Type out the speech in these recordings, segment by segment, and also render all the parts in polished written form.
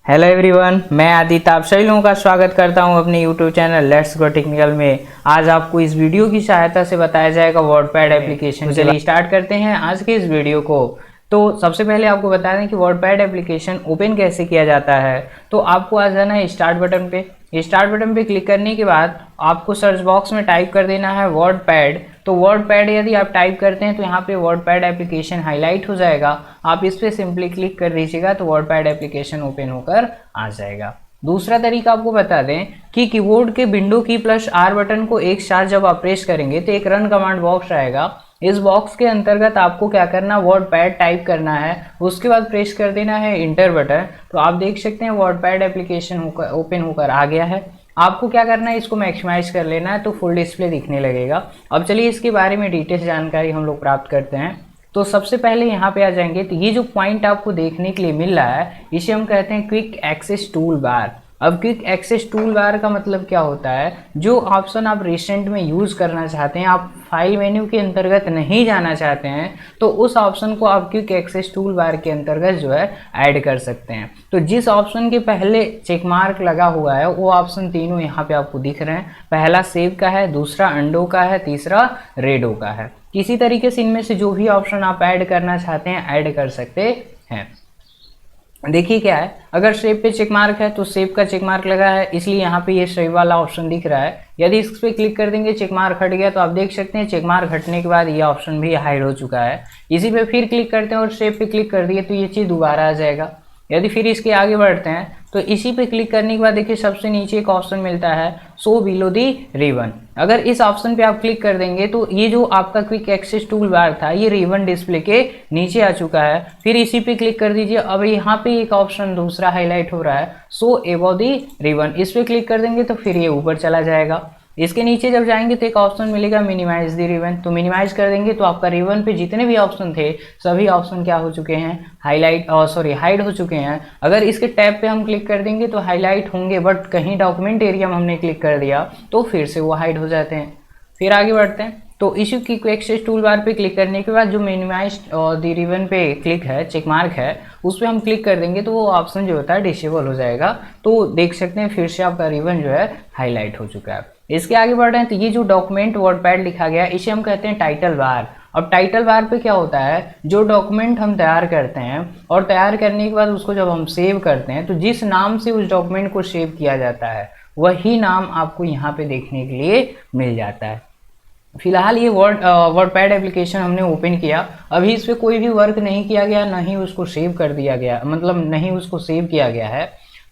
Hello everyone, मैं आदित्य आप सभी लोगों का स्वागत करता हूं अपने YouTube channel let's go technical में। आज आपको इस वीडियो की सहायता से बताया जाएगा वर्डपैड एप्लीकेशन। तो चलिए स्टार्ट करते हैं आज के इस वीडियो को। तो सबसे पहले आपको बता दें कि वर्डपैड एप्लीकेशन ओपन कैसे किया जाता है। तो आपको आ जाना है स्टार्ट बटन पे। स्टार्ट बटन पे क्लिक करने के बाद आपको सर्च बॉक्स में टाइप कर देना है वर्डपैड। तो वर्डपैड यदि आप टाइप करते हैं तो यहाँ पे वर्डपैड एप्लीकेशन हाईलाइट हो जाएगा। आप इस पर सिंपली क्लिक कर दीजिएगा तो वर्डपैड एप्लीकेशन ओपन होकर आ जाएगा। दूसरा तरीका आपको बता दें कि कीबोर्ड के विंडो की प्लस आर बटन को एक साथ जब आप प्रेस करेंगे तो एक रन कमांड बॉक्स आएगा। इस बॉक्स के अंतर्गत आपको क्या करना, वर्डपैड टाइप करना है, उसके बाद प्रेस कर देना है इंटर बटन। तो आप देख सकते हैं वर्डपैड एप्लीकेशन ओपन होकर आ गया है। आपको क्या करना है, इसको मैक्सिमाइज कर लेना है तो फुल डिस्प्ले दिखने लगेगा। अब चलिए इसके बारे में डिटेल्स जानकारी हम लोग प्राप्त करते हैं। तो सबसे पहले यहाँ पे आ जाएंगे तो ये जो पॉइंट आपको देखने के लिए मिल रहा है इसे हम कहते हैं क्विक एक्सेस टूल बार। अब क्विक एक्सेस टूल बार का मतलब क्या होता है, जो ऑप्शन आप रिसेंट में यूज़ करना चाहते हैं, आप फाइल मेन्यू के अंतर्गत नहीं जाना चाहते हैं तो उस ऑप्शन को आप क्विक एक्सेस टूल बार के अंतर्गत जो है ऐड कर सकते हैं। तो जिस ऑप्शन के पहले चेक मार्क लगा हुआ है वो ऑप्शन तीनों यहाँ पे आपको दिख रहे हैं। पहला सेव का है, दूसरा अंडो का है, तीसरा रेडो का है। किसी तरीके से इनमें से जो भी ऑप्शन आप ऐड करना चाहते हैं ऐड कर सकते हैं। देखिए क्या है, अगर सेव पे चेक मार्क है तो सेव का चेक मार्क लगा है इसलिए यहाँ पे ये सेव वाला ऑप्शन दिख रहा है। यदि इस पे क्लिक कर देंगे चेक मार्क हट गया तो आप देख सकते हैं चेक मार्क हटने के बाद ये ऑप्शन भी हाइड हो चुका है। इसी पे फिर क्लिक करते हैं और सेव पे क्लिक कर दिए तो ये चीज़ दोबारा आ जाएगा। यदि फिर इसके आगे बढ़ते हैं तो इसी पे क्लिक करने के बाद देखिए सबसे नीचे एक ऑप्शन मिलता है शो बिलो दी रिबन। अगर इस ऑप्शन पे आप क्लिक कर देंगे तो ये जो आपका क्विक एक्सेस टूल बार था ये रिबन डिस्प्ले के नीचे आ चुका है। फिर इसी पे क्लिक कर दीजिए। अब यहाँ पे एक ऑप्शन दूसरा हाईलाइट हो रहा है शो एबव दी रिबन। इस पे क्लिक कर देंगे तो फिर ये ऊपर चला जाएगा। इसके नीचे जब जाएंगे तो एक ऑप्शन मिलेगा मिनिमाइज दी रिबन। तो मिनिमाइज कर देंगे तो आपका रिबन पे जितने भी ऑप्शन थे सभी ऑप्शन क्या हो चुके हैं, हाइड हो चुके हैं। अगर इसके टैब पे हम क्लिक कर देंगे तो हाईलाइट होंगे, बट कहीं डॉक्यूमेंट एरिया में हमने क्लिक कर दिया तो फिर से वो हाइड हो जाते हैं। फिर आगे बढ़ते हैं तो इशू की क्विक एक्सेस टूल बार पे क्लिक करने के बाद जो मिनिमाइज दी रिबन पे क्लिक है, चेक मार्क है, उस पर हम क्लिक कर देंगे तो वो ऑप्शन जो होता है डिसेबल हो जाएगा। तो देख सकते हैं फिर से आपका रिबन जो है हाईलाइट हो चुका है। इसके आगे बढ़ रहे हैं तो ये जो डॉक्यूमेंट वर्डपैड लिखा गया इसे हम कहते हैं टाइटल बार। अब टाइटल बार पे क्या होता है, जो डॉक्यूमेंट हम तैयार करते हैं और तैयार करने के बाद उसको जब हम सेव करते हैं तो जिस नाम से उस डॉक्यूमेंट को सेव किया जाता है वही नाम आपको यहाँ पे देखने के लिए मिल जाता है। फिलहाल ये वर्डपैड एप्लीकेशन हमने ओपन किया, अभी इस पर कोई भी वर्क नहीं किया गया, ना ही उसको सेव कर दिया गया, मतलब नहीं उसको सेव किया गया है।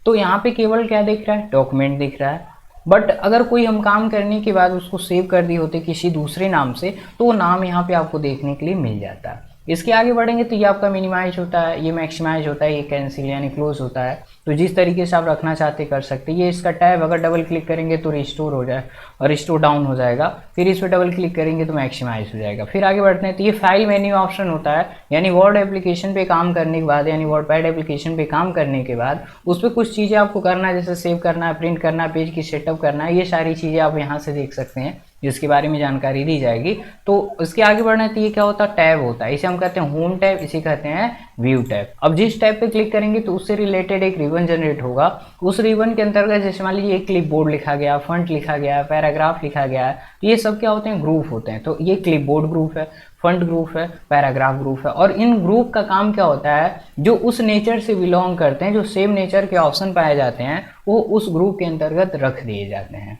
तो यहाँ पे केवल क्या दिख रहा है, डॉक्यूमेंट दिख रहा है। बट अगर कोई हम काम करने के बाद उसको सेव कर दिए होते किसी दूसरे नाम से तो वो नाम यहाँ पे आपको देखने के लिए मिल जाता है। इसके आगे बढ़ेंगे तो ये आपका मिनिमाइज होता है, ये मैक्सिमाइज होता है, ये कैंसिल यानी क्लोज होता है। तो जिस तरीके से आप रखना चाहते कर सकते हैं। ये इसका टैब अगर डबल क्लिक करेंगे तो रिस्टोर हो जाए और रिस्टोर डाउन हो जाएगा। फिर इस पर डबल क्लिक करेंगे तो मैक्सिमाइज हो जाएगा। फिर आगे बढ़ते हैं तो ये फाइल मेन्यू ऑप्शन होता है, यानी वर्ड एप्लीकेशन पे काम करने के बाद, यानी वर्डपैड एप्लीकेशन पे काम करने के बाद उस पर कुछ चीज़ें आपको करना है, जैसे सेव करना है, प्रिंट करना है, पेज की सेटअप करना है, ये सारी चीज़ें आप यहाँ से देख सकते हैं जिसके बारे में जानकारी दी जाएगी। तो इसके आगे बढ़ना है तो ये क्या होता है, टैब होता है, इसे हम कहते हैं होम टैब, इसे कहते हैं व्यू टैब। अब जिस टैब पे क्लिक करेंगे तो उससे रिलेटेड एक रिबन जनरेट होगा। उस रिबन के अंतर्गत जैसे मान लीजिए एक क्लिप बोर्ड लिखा गया, फंट लिखा गया, पैराग्राफ लिखा गया है, तो ये सब क्या होते हैं, ग्रुप होते हैं। तो ये क्लिप बोर्ड ग्रुप है, फंट ग्रुप है, पैराग्राफ ग्रुप है। और इन ग्रुप का काम क्या होता है, जो उस नेचर से बिलोंग करते हैं, जो सेम नेचर के ऑप्शन पाए जाते हैं वो उस ग्रुप के अंतर्गत रख दिए जाते हैं।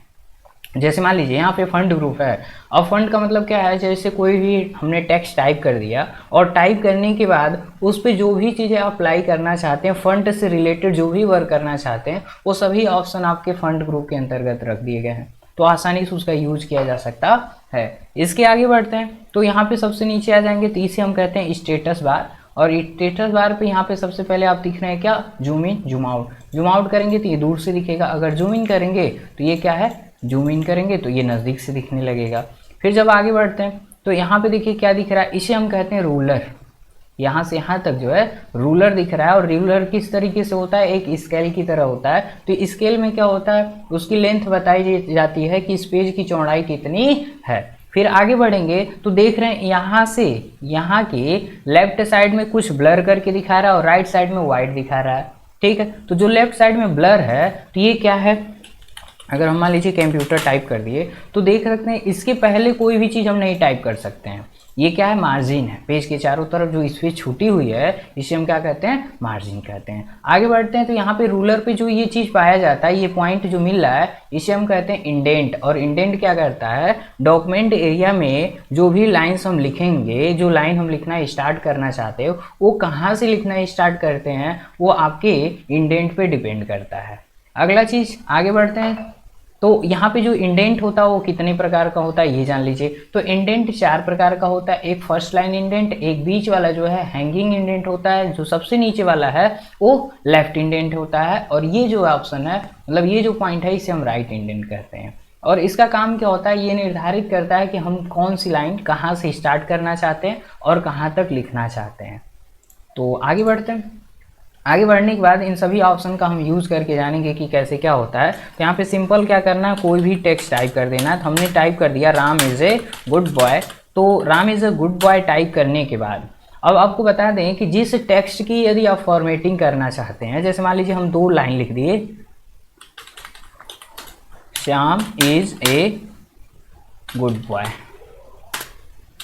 जैसे मान लीजिए यहाँ पे फंड ग्रुप है। अब फंड का मतलब क्या है, जैसे कोई भी हमने टेक्स्ट टाइप कर दिया और टाइप करने के बाद उस पर जो भी चीज़ें अप्लाई करना चाहते हैं, फंड से रिलेटेड जो भी वर्क करना चाहते हैं वो सभी ऑप्शन आपके फंड ग्रुप के अंतर्गत रख दिए गए हैं। तो आसानी से उसका यूज किया जा सकता है। इसके आगे बढ़ते हैं तो यहाँ पे सबसे नीचे आ जाएंगे तो इसे हम कहते हैं स्टेटस बार। और स्टेटस बार पे यहाँ पे सबसे पहले आप दिख रहे हैं क्या, zoom in zoom out. Zoom out करेंगे तो ये दूर से दिखेगा, अगर जूम इन करेंगे तो ये क्या है, जूम इन करेंगे तो ये नज़दीक से दिखने लगेगा। फिर जब आगे बढ़ते हैं तो यहाँ पे देखिए क्या दिख रहा है, इसे हम कहते हैं रूलर। यहाँ से यहाँ तक जो है रूलर दिख रहा है। और रूलर किस तरीके से होता है, एक स्केल की तरह होता है। तो स्केल में क्या होता है, उसकी लेंथ बताई जाती है कि इस पेज की चौड़ाई कितनी है। फिर आगे बढ़ेंगे तो देख रहे हैं यहाँ से यहाँ के लेफ्ट साइड में कुछ ब्लर करके दिखा रहा है और राइट साइड में वाइट दिखा रहा है। ठीक है। तो जो लेफ्ट साइड में ब्लर है तो ये क्या है, अगर हम मान लीजिए कंप्यूटर टाइप कर दिए तो देख सकते हैं इसके पहले कोई भी चीज़ हम नहीं टाइप कर सकते हैं। ये क्या है, मार्जिन है। पेज के चारों तरफ जो स्पेस छूटी हुई है इसे हम क्या कहते हैं, मार्जिन कहते हैं। आगे बढ़ते हैं तो यहाँ पे रूलर पे जो ये चीज़ पाया जाता है, ये पॉइंट जो मिल रहा है इसे हम कहते हैं इंडेंट। और इंडेंट क्या करता है, डॉक्यूमेंट एरिया में जो भी लाइन्स हम लिखेंगे, जो लाइन हम लिखना स्टार्ट करना चाहते हो वो कहाँ से लिखना स्टार्ट करते हैं वो आपके इंडेंट पे डिपेंड करता है। अगला चीज़ आगे बढ़ते हैं तो यहाँ पे जो इंडेंट होता है वो कितने प्रकार का होता है ये जान लीजिए। तो इंडेंट 4 प्रकार का होता है। एक फर्स्ट लाइन इंडेंट, एक बीच वाला जो है हैंगिंग इंडेंट होता है, जो सबसे नीचे वाला है वो लेफ्ट इंडेंट होता है, और ये जो ऑप्शन है मतलब ये जो पॉइंट है इसे हम राइट इंडेंट कहते हैं। और इसका काम क्या होता है, ये निर्धारित करता है कि हम कौन सी लाइन कहाँ से स्टार्ट करना चाहते हैं और कहाँ तक लिखना चाहते हैं। तो आगे बढ़ते हैं। आगे बढ़ने के बाद इन सभी ऑप्शन का हम यूज़ करके जानेंगे कि कैसे क्या होता है। तो यहाँ पे सिंपल क्या करना है, कोई भी टेक्स्ट टाइप कर देना है। तो हमने टाइप कर दिया Ram is a good boy. तो Ram is a good boy type करने के बाद अब आपको बता दें कि जिस टेक्स्ट की यदि आप फॉर्मेटिंग करना चाहते हैं, जैसे मान लीजिए हम 2 लाइन लिख दिए, Shyam is a good boy.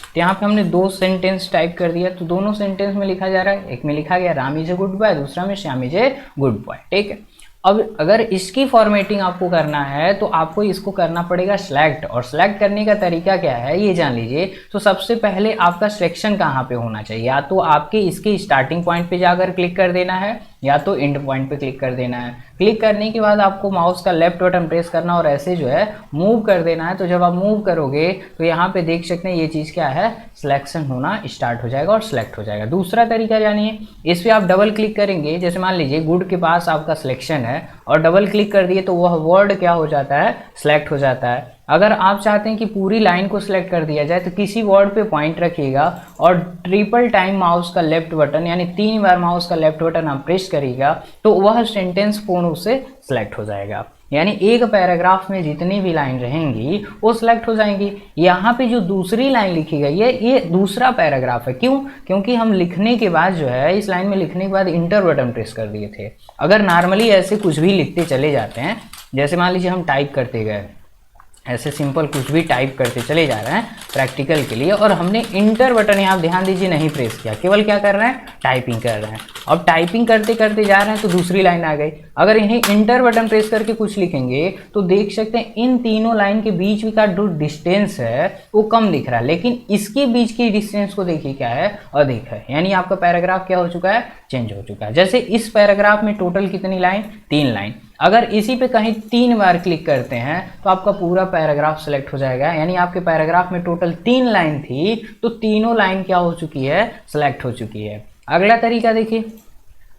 तो यहाँ पे हमने 2 सेंटेंस टाइप कर दिया। तो दोनों सेंटेंस में लिखा जा रहा है, एक में लिखा गया Ram is a good boy, दूसरा में Shyam is a good boy. ठीक है। अब अगर इसकी फॉर्मेटिंग आपको करना है तो आपको इसको करना पड़ेगा सिलेक्ट। और सिलेक्ट करने का तरीका क्या है ये जान लीजिए। तो सबसे पहले आपका सिलेक्शन कहाँ पे होना चाहिए, या तो आपके इसके स्टार्टिंग पॉइंट पे जाकर क्लिक कर देना है या तो एंड पॉइंट पे क्लिक कर देना है। क्लिक करने के बाद आपको माउस का लेफ्ट बटन प्रेस करना और ऐसे जो है मूव कर देना है। तो जब आप मूव करोगे तो यहाँ पे देख सकते हैं ये चीज़ क्या है, सिलेक्शन होना स्टार्ट हो जाएगा और सिलेक्ट हो जाएगा। दूसरा तरीका जानिए, इस पर आप डबल क्लिक करेंगे। जैसे मान लीजिए गुड के पास आपका सिलेक्शन है और डबल क्लिक कर दिए तो वह वर्ड क्या हो जाता है, सिलेक्ट हो जाता है। अगर आप चाहते हैं कि पूरी लाइन को सिलेक्ट कर दिया जाए तो किसी वर्ड पे पॉइंट रखिएगा और ट्रिपल टाइम माउस का लेफ्ट बटन यानी 3 बार माउस का लेफ्ट बटन आप प्रेस करिएगा तो वह सेंटेंस पूर्ण से सिलेक्ट हो जाएगा। यानी एक पैराग्राफ में जितनी भी लाइन रहेंगी वो सिलेक्ट हो जाएंगी। यहाँ पे जो दूसरी लाइन लिखी गई है ये दूसरा पैराग्राफ है। क्यों? क्योंकि हम लिखने के बाद जो है इस लाइन में लिखने के बाद इंटर बटन प्रेस कर दिए थे। अगर नॉर्मली ऐसे कुछ भी लिखते चले जाते हैं, जैसे मान लीजिए हम टाइप करते गए, ऐसे सिंपल कुछ भी टाइप करते चले जा रहे हैं प्रैक्टिकल के लिए, और हमने इंटर बटन यहाँ ध्यान दीजिए नहीं प्रेस किया, केवल क्या कर रहे हैं, टाइपिंग कर रहे हैं। अब टाइपिंग करते करते जा रहे हैं तो दूसरी लाइन आ गई। अगर इन्हें इंटर बटन प्रेस करके कुछ लिखेंगे तो देख सकते हैं इन तीनों लाइन के बीच का जो डिस्टेंस है वो कम दिख रहा है, लेकिन इसके बीच की डिस्टेंस को देखिए क्या है, अधिक है। यानी आपका पैराग्राफ क्या हो चुका है, चेंज हो चुका है। जैसे इस पैराग्राफ में टोटल कितनी लाइन, 3 लाइन। अगर इसी पे कहीं 3 बार क्लिक करते हैं तो आपका पूरा पैराग्राफ सेलेक्ट हो जाएगा। यानी आपके पैराग्राफ में टोटल 3 लाइन थी तो तीनों लाइन क्या हो चुकी है, सेलेक्ट हो चुकी है। अगला तरीका देखिए,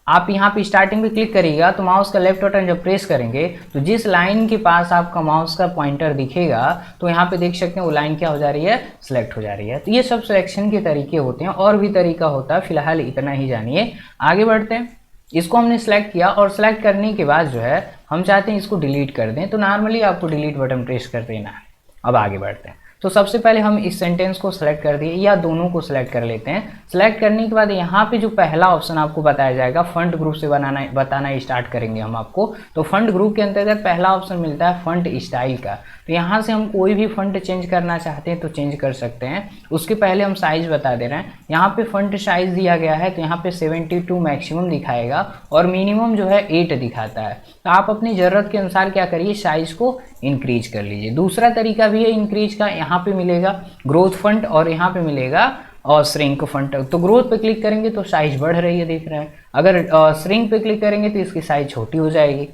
आप यहाँ पे स्टार्टिंग पे क्लिक करिएगा तो माउस का लेफ्ट बटन जब प्रेस करेंगे तो जिस लाइन के पास आपका माउस का पॉइंटर दिखेगा तो यहाँ पे देख सकते हैं वो लाइन क्या हो जा रही है, सिलेक्ट हो जा रही है। तो ये सब सिलेक्शन के तरीके होते हैं, और भी तरीका होता है, फिलहाल इतना ही जानिए। आगे बढ़ते हैं। इसको हमने सेलेक्ट किया और सेलेक्ट करने के बाद जो है हम चाहते हैं इसको डिलीट कर दें, तो नॉर्मली आपको डिलीट बटन प्रेस कर देना है। अब आगे बढ़ते हैं। तो सबसे पहले हम इस सेंटेंस को सिलेक्ट कर दिए या दोनों को सिलेक्ट कर लेते हैं। सिलेक्ट करने के बाद यहाँ पे जो पहला ऑप्शन आपको बताया जाएगा, फंट ग्रुप से बताना स्टार्ट करेंगे हम आपको। तो फंट ग्रुप के अंतर्गत पहला ऑप्शन मिलता है फंट स्टाइल का। तो यहाँ से हम कोई भी फंट चेंज करना चाहते हैं तो चेंज कर सकते हैं। उसके पहले हम साइज बता दे रहे हैं। यहाँ पे फंट साइज दिया गया है तो यहाँ पे 72 मैक्सिमम दिखाएगा और मिनिमम जो है 8 दिखाता है। तो आप अपनी ज़रूरत के अनुसार क्या करिए, साइज को इंक्रीज कर लीजिए। दूसरा तरीका भी है इंक्रीज का, यहाँ पे मिलेगा ग्रोथ फंट और यहाँ पे मिलेगा और श्रिंक फंट। तो ग्रोथ पे क्लिक करेंगे तो साइज बढ़ रही है, देख रहे हैं। अगर श्रिंक पे क्लिक करेंगे तो इसकी साइज छोटी हो जाएगी।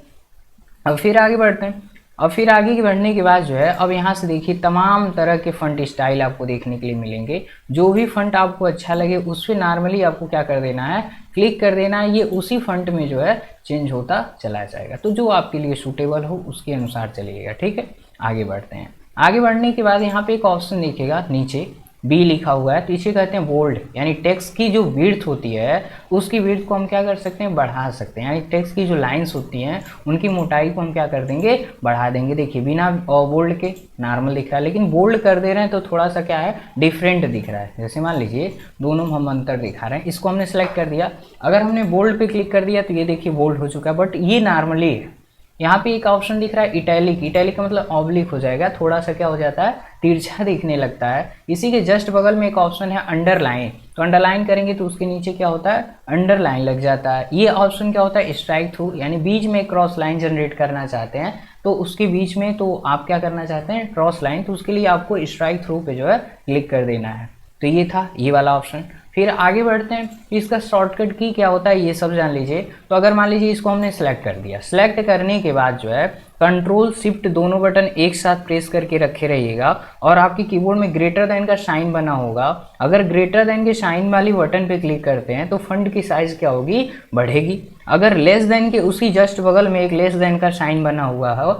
अब फिर आगे बढ़ते हैं। अब फिर आगे बढ़ने के बाद जो है अब यहाँ से देखिए तमाम तरह के फंट स्टाइल आपको देखने के लिए मिलेंगे। जो भी फंट आपको अच्छा लगे उस पर नॉर्मली आपको क्या कर देना है, क्लिक कर देना है। ये उसी फंट में जो है चेंज होता चला जाएगा। तो जो आपके लिए सूटेबल हो उसके अनुसार चलिएगा, ठीक है। आगे बढ़ते हैं। आगे बढ़ने के बाद यहाँ पे एक ऑप्शन दिखेगा नीचे, बी लिखा हुआ है तो इसे कहते हैं बोल्ड, यानी टेक्स्ट की जो विड्थ होती है उसकी विड्थ को हम क्या कर सकते हैं, बढ़ा सकते हैं। यानी टेक्स्ट की जो लाइंस होती हैं उनकी मोटाई को हम क्या कर देंगे, बढ़ा देंगे। देखिए बिना बोल्ड के नॉर्मल दिख रहा है, लेकिन बोल्ड कर दे रहे हैं तो थोड़ा सा क्या है, डिफरेंट दिख रहा है। जैसे मान लीजिए दोनों हम अंतर दिखा रहे हैं, इसको हमने सेलेक्ट कर दिया, अगर हमने बोल्ड पे क्लिक कर दिया तो ये देखिए बोल्ड हो चुका है, बट ये नॉर्मली है। यहाँ पे एक ऑप्शन दिख रहा है इटैलिक, इटैलिक का मतलब ऑब्लिक हो जाएगा, थोड़ा सा क्या हो जाता है, तिरछा दिखने लगता है। इसी के जस्ट बगल में एक ऑप्शन है अंडरलाइन, तो अंडरलाइन करेंगे तो उसके नीचे क्या होता है, अंडरलाइन लग जाता है। ये ऑप्शन क्या होता है, स्ट्राइक थ्रू, यानी बीच में क्रॉस लाइन जनरेट करना चाहते हैं तो उसके बीच में तो आप क्या करना चाहते हैं, क्रॉस लाइन, तो उसके लिए आपको स्ट्राइक थ्रू पे जो है क्लिक कर देना है। तो ये था ये वाला ऑप्शन। फिर आगे बढ़ते हैं, इसका शॉर्टकट की क्या होता है ये सब जान लीजिए। तो अगर मान लीजिए इसको हमने सेलेक्ट कर दिया, सेलेक्ट करने के बाद जो है कंट्रोल शिफ्ट दोनों बटन एक साथ प्रेस करके रखे रहिएगा और आपके कीबोर्ड में ग्रेटर देन का साइन बना होगा। अगर ग्रेटर देन के साइन वाली बटन पे क्लिक करते हैं तो फंड की साइज क्या होगी, बढ़ेगी। अगर लेस देन के उसी जस्ट बगल में एक लेस देन का साइन बना हुआ है,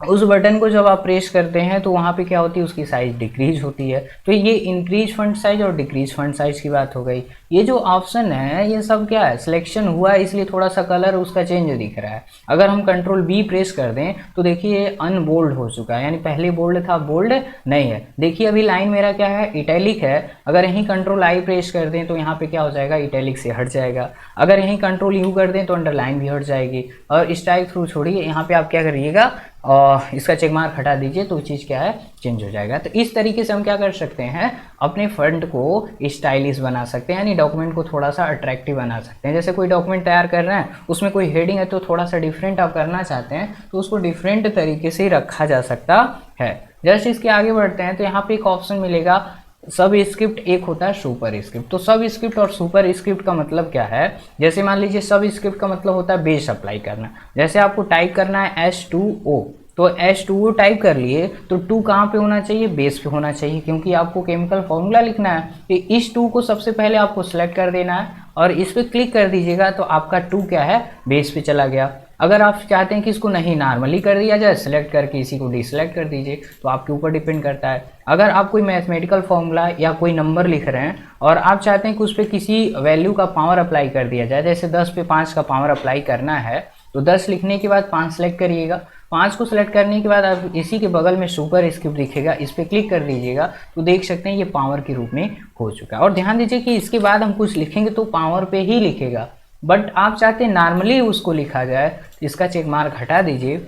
उस बटन को जब आप प्रेस करते हैं तो वहाँ पे क्या होती है, उसकी साइज डिक्रीज होती है। तो ये इंक्रीज फंड साइज और डिक्रीज फंड साइज की बात हो गई। ये जो ऑप्शन है ये सब क्या है, सिलेक्शन हुआ है इसलिए थोड़ा सा कलर उसका चेंज दिख रहा है। अगर हम कंट्रोल बी प्रेस कर दें तो देखिए ये अनबोल्ड हो चुका है, यानी पहले बोल्ड था बोल्ड नहीं है। देखिए अभी लाइन मेरा क्या है, इटैलिक है। अगर यहीं कंट्रोल आई प्रेस कर दें तो यहाँ पे क्या हो जाएगा, इटैलिक से हट जाएगा। अगर यहीं कंट्रोल यू कर दें तो अंडरलाइन भी हट जाएगी। और स्ट्राइक थ्रू छोड़िए, यहाँ पे आप क्या करिएगा, और इसका चेक मार्क हटा दीजिए तो चीज़ क्या है, चेंज हो जाएगा। तो इस तरीके से हम क्या कर सकते हैं, अपने फंड को स्टाइलिश बना सकते हैं, यानी डॉक्यूमेंट को थोड़ा सा अट्रैक्टिव बना सकते हैं। जैसे कोई डॉक्यूमेंट तैयार कर रहे हैं, उसमें कोई हेडिंग है तो थोड़ा सा डिफरेंट आप करना चाहते हैं तो उसको डिफरेंट तरीके से रखा जा सकता है। जस्ट इसके आगे बढ़ते हैं तो यहाँ पे एक ऑप्शन मिलेगा सब स्क्रिप्ट, एक होता है सुपर स्क्रिप्ट। तो सब स्क्रिप्ट और सुपर स्क्रिप्ट का मतलब क्या है, जैसे मान लीजिए सब स्क्रिप्ट का मतलब होता है बेस अप्लाई करना। जैसे आपको टाइप करना है H2O, तो H2O टाइप कर लिए तो 2 कहाँ पे होना चाहिए, बेस पे होना चाहिए, क्योंकि आपको केमिकल फॉर्मूला लिखना है। तो इस 2 को सबसे पहले आपको सेलेक्ट कर देना है और इस पर क्लिक कर दीजिएगा तो आपका 2 क्या है, बेस पे चला गया। अगर आप चाहते हैं कि इसको नहीं नॉर्मली कर दिया जाए, सेलेक्ट करके इसी को डिसेलेक्ट कर दीजिए, तो आपके ऊपर डिपेंड करता है। अगर आप कोई मैथमेटिकल फॉर्मूला या कोई नंबर लिख रहे हैं और आप चाहते हैं कि उस पर किसी वैल्यू का पावर अप्लाई कर दिया जाए, जैसे 10 पे 5 का पावर अप्लाई करना है तो 10 लिखने के बाद 5 सेलेक्ट करिएगा। 5 को सेलेक्ट करने के बाद आप इसी के बगल में सुपर स्क्रिप्ट दिखेगा, इस पर क्लिक कर दीजिएगा तो देख सकते हैं ये पावर के रूप में हो चुका है। और ध्यान दीजिए कि इसके बाद हम कुछ लिखेंगे तो पावर पे ही लिखेगा, बट आप चाहते हैं नॉर्मली उसको लिखा जाए तो इसका चेक मार्क हटा दीजिए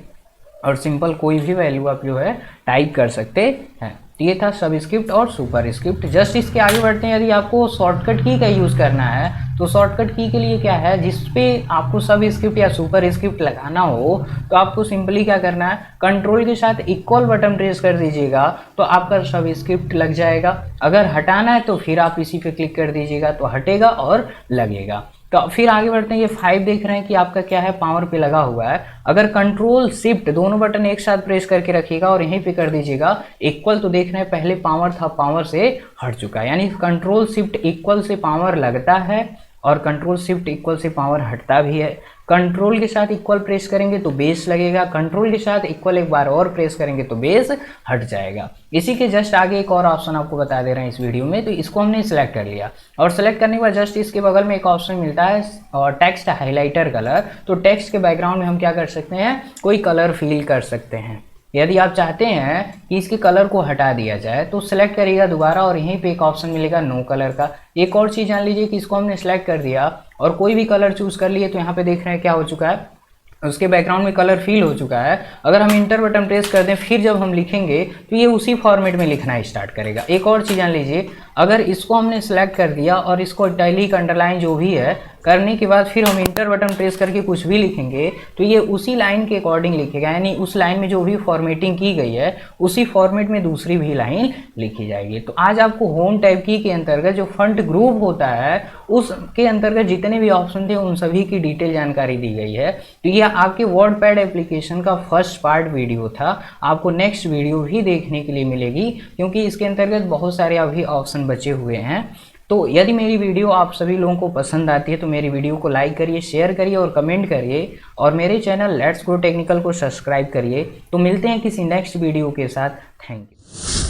और सिंपल कोई भी वैल्यू आप जो है टाइप कर सकते हैं। तो ये था सब स्क्रिप्ट और सुपर स्क्रिप्ट। जस्ट इसके आगे बढ़ते हैं, यदि आपको शॉर्टकट की का यूज़ करना है तो शॉर्टकट की के लिए क्या है, जिस पे आपको सब स्क्रिप्ट या सुपर स्क्रिप्ट लगाना हो तो आपको सिंपली क्या करना है, कंट्रोल के साथ इक्वल बटन प्रेस कर दीजिएगा तो आपका सब स्क्रिप्ट लग जाएगा। अगर हटाना है तो फिर आप इसी पे क्लिक कर दीजिएगा तो हटेगा और लगेगा। तो फिर आगे बढ़ते हैं, ये 5 देख रहे हैं कि आपका क्या है, पावर पे लगा हुआ है। अगर कंट्रोल शिफ्ट दोनों बटन एक साथ प्रेस करके रखिएगा और यहीं पे कर दीजिएगा इक्वल, तो देख रहे हैं पहले पावर था, पावर से हट चुका है। यानी कंट्रोल शिफ्ट इक्वल से पावर लगता है और कंट्रोल शिफ्ट इक्वल से पावर हटता भी है। कंट्रोल के साथ इक्वल प्रेस करेंगे तो बेस लगेगा, कंट्रोल के साथ इक्वल एक बार और प्रेस करेंगे तो बेस हट जाएगा। इसी के जस्ट आगे एक और ऑप्शन आपको बता दे रहे हैं इस वीडियो में, तो इसको हमने सिलेक्ट कर लिया और सेलेक्ट करने के बाद जस्ट इसके बगल में एक ऑप्शन मिलता है और टेक्स्ट हाईलाइटर कलर। तो टेक्स्ट के बैकग्राउंड में हम क्या कर सकते हैं, कोई कलर फिल कर सकते हैं। यदि आप चाहते हैं कि इसके कलर को हटा दिया जाए तो सिलेक्ट करिएगा दोबारा और यहीं पे एक ऑप्शन मिलेगा नो कलर का। एक और चीज़ जान लीजिए कि इसको हमने सेलेक्ट कर दिया और कोई भी कलर चूज़ कर लिए तो यहाँ पे देख रहे हैं क्या हो चुका है, उसके बैकग्राउंड में कलर फिल हो चुका है। अगर हम इंटर बटन प्रेस कर दें फिर जब हम लिखेंगे तो ये उसी फॉर्मेट में लिखना स्टार्ट करेगा। एक और चीज़ जान लीजिए, अगर इसको हमने सेलेक्ट कर दिया और इसको इटैलिक अंडरलाइन जो भी है करने के बाद फिर हम इंटर बटन प्रेस करके कुछ भी लिखेंगे तो ये उसी लाइन के अकॉर्डिंग लिखेगा, यानी उस लाइन में जो भी फॉर्मेटिंग की गई है उसी फॉर्मेट में दूसरी भी लाइन लिखी जाएगी। तो आज आपको होम टैब की के अंतर्गत जो फंट ग्रुप होता है उसके अंतर्गत जितने भी ऑप्शन थे उन सभी की डिटेल जानकारी दी गई है। तो यह आपके वर्डपैड एप्लीकेशन का फर्स्ट पार्ट वीडियो था। आपको नेक्स्ट वीडियो भी देखने के लिए मिलेगी क्योंकि इसके अंतर्गत बहुत सारे अभी ऑप्शन बचे हुए हैं। तो यदि मेरी वीडियो आप सभी लोगों को पसंद आती है तो मेरी वीडियो को लाइक करिए, शेयर करिए और कमेंट करिए और मेरे चैनल लेट्स ग्रो टेक्निकल को सब्सक्राइब करिए। तो मिलते हैं किसी नेक्स्ट वीडियो के साथ। Thank you.